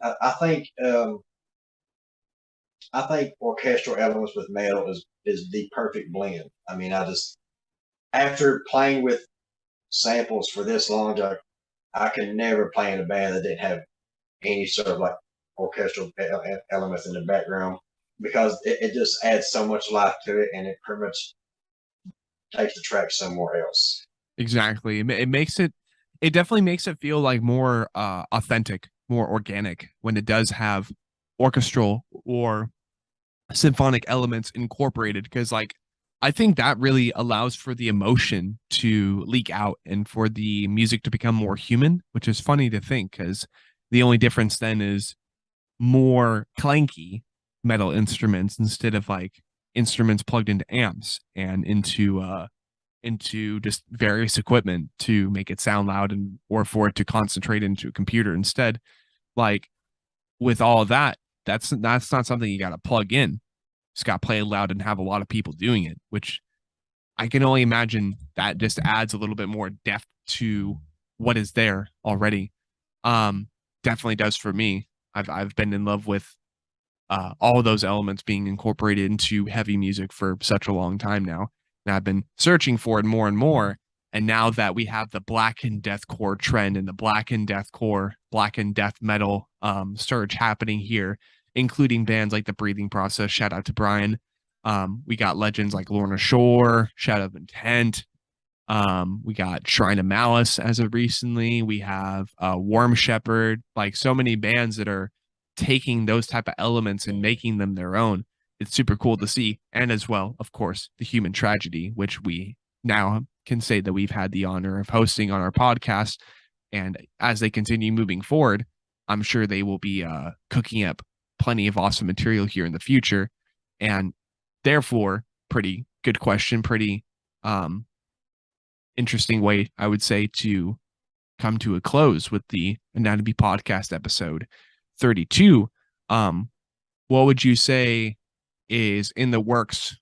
I think orchestral elements with metal is the perfect blend. I mean, I just after playing with samples for this long, I can never play in a band that didn't have any sort of like orchestral elements in the background because it just adds so much life to it, and it pretty much takes the track somewhere else. Exactly. It makes it, it definitely makes it feel like more authentic, more organic when it does have orchestral or symphonic elements incorporated. Because, like, I think that really allows for the emotion to leak out and for the music to become more human, which is funny to think because the only difference then is more clanky metal instruments instead of like instruments plugged into amps and into just various equipment to make it sound loud and or for it to concentrate into a computer instead. Like with all of that, that's not something you got to plug in. Just got to play it loud and have a lot of people doing it, which I can only imagine that just adds a little bit more depth to what is there already. Um, Definitely does for me. I've been in love with all of those elements being incorporated into heavy music for such a long time now. And I've been searching for it more and more. And now that we have the black and deathcore trend and the black and deathcore, black and death metal surge happening here, including bands like The Breathing Process, shout out to Brian. We got legends like Lorna Shore, Shadow of Intent. We got Shrine of Malice as of recently. We have Worm Shepherd, like so many bands that are taking those type of elements and making them their own. It's super cool to see. And as well, of course, the human tragedy, which we now can say that we've had the honor of hosting on our podcast. And as they continue moving forward, I'm sure they will be cooking up plenty of awesome material here in the future. And therefore, pretty good question, pretty interesting way, I would say, to come to a close with the Anatomy Podcast episode 32. What would you say is in the works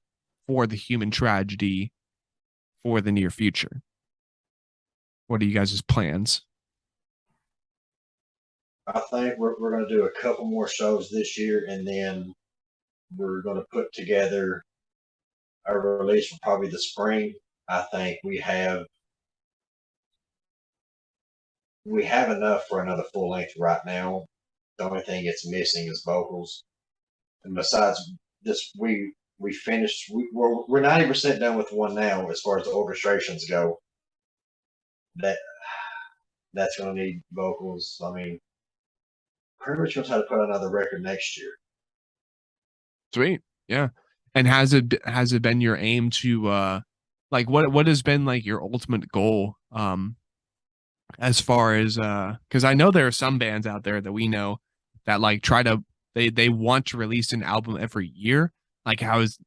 for the human tragedy for the near future? What are you guys' plans? I think we're going to do a couple more shows this year, and then we're going to put together a release for probably the spring. I think we have enough for another full length right now. The only thing it's missing is vocals. And besides this, we finished. We're 90% done with one now as far as the orchestrations go. That that's going to need vocals. I mean, pretty much going to try to put another record next year. Sweet. Yeah. And has it been your aim to like what has been like your ultimate goal as far as because I know there are some bands out there that we know that like try to they want to release an album every year. Like has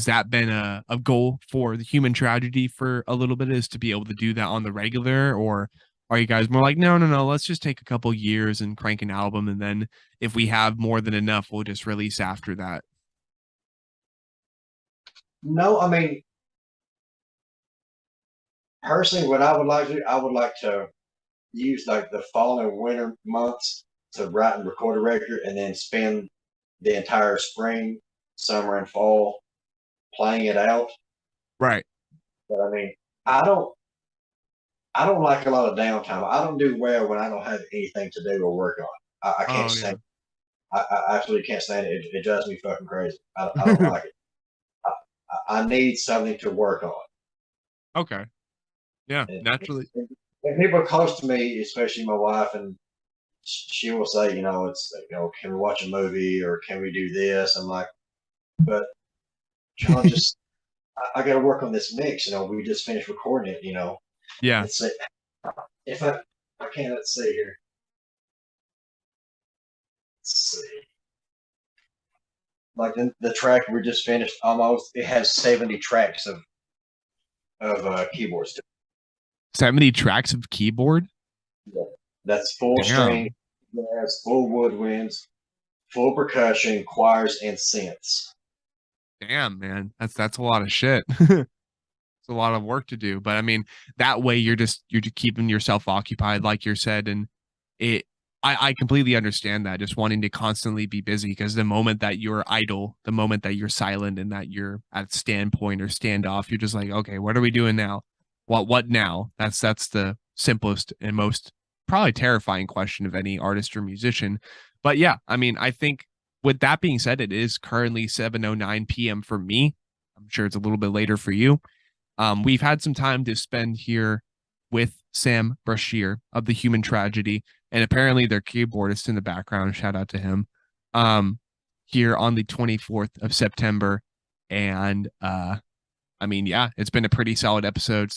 that been a goal for the human tragedy for a little bit, is to be able to do that on the regular, or are you guys more like no, let's just take a couple years and crank an album, and then if we have more than enough we'll just release after that? No, I mean, personally, what I would like to do, I would like to use like the fall and winter months to write and record a record, and then spend the entire spring, summer, and fall playing it out. Right. But I mean, I don't I don't like a lot of downtime. I don't do well when I don't have anything to do or work on. I can't Oh yeah. stand. I absolutely can't stand it. It drives me fucking crazy. I don't like it. I need something to work on. Okay. Yeah, And, naturally. and people close to me, especially my wife and she will say, it's, can we watch a movie or can we do this? I'm like, but John, just I got to work on this mix. We just finished recording it. Yeah. Let's see if I can't. Let's see here. Let's see. Like the track we just finished, almost it has 70 tracks of keyboards. 70 tracks of keyboard. Yeah. That's full Damn. string, jazz, full woodwinds, full percussion, choirs, and synths. Damn, man. That's a lot of shit. It's a lot of work to do. But I mean, that way you're just keeping yourself occupied, like you said, and it I completely understand that, just wanting to constantly be busy, because the moment that you're idle, the moment that you're silent and that you're at standpoint or standoff, you're just like, okay, what are we doing now? What now? That's the simplest and most probably terrifying question of any artist or musician. But yeah, I mean, I think with that being said, it is currently 7:09 p.m. for me. I'm sure it's a little bit later for you. We've had some time to spend here with Sam Brashear of the Human Tragedy, and apparently their keyboardist in the background. Shout out to him. Here on the 24th of September, and I mean, yeah, it's been a pretty solid episode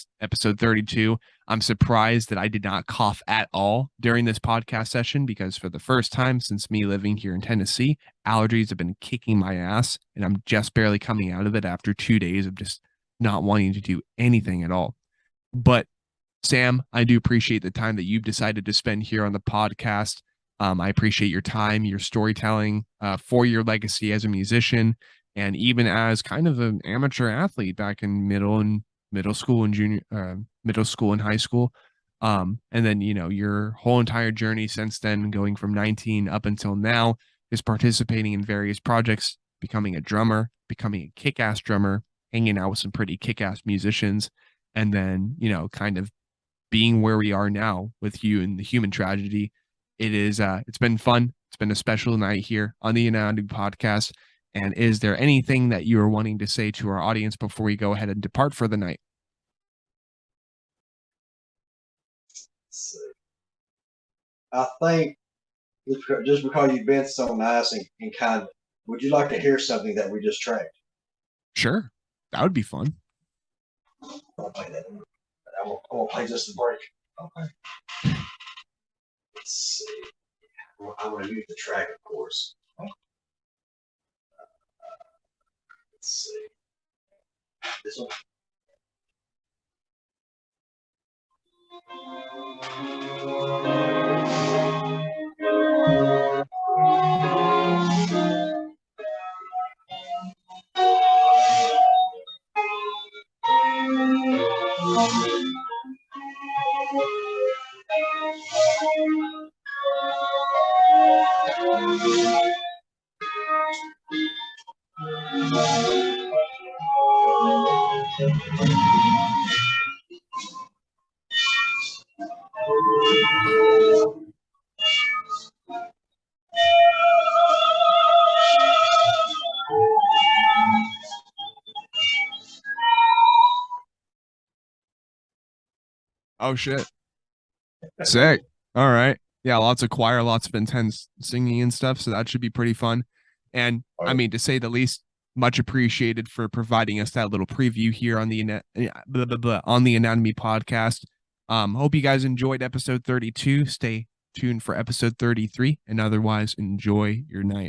32. I'm surprised that I did not cough at all during this podcast session, because for the first time since me living here in Tennessee, allergies have been kicking my ass, and I'm just barely coming out of it after 2 days of just not wanting to do anything at all. But Sam, I do appreciate the time that you've decided to spend here on the podcast. I appreciate your time, your storytelling, for your legacy as a musician, and even as kind of an amateur athlete back in middle school and middle school and high school. And then, your whole entire journey since then, going from 19 up until now, is participating in various projects, becoming a drummer, becoming a kick-ass drummer, hanging out with some pretty kick-ass musicians, and then, kind of being where we are now with you and the Human Tragedy. It's been fun. It's been a special night here on the Anatomy podcast. And is there anything that you are wanting to say to our audience before we go ahead and depart for the night? I think just because you've been so nice and kind, would you like to hear something that we just tracked? Sure. That would be fun. I'll play that. I'm gonna play just a break. Okay. Let's see. I'm gonna mute the track, of course. Let's see. This one. Oh shit. Sick. All right. Yeah, lots of choir, lots of intense singing and stuff, so that should be pretty fun. And I mean, to say the least, much appreciated for providing us that little preview here on the on the Anatomy podcast. Hope you guys enjoyed episode 32. Stay tuned for episode 33, and otherwise enjoy your night.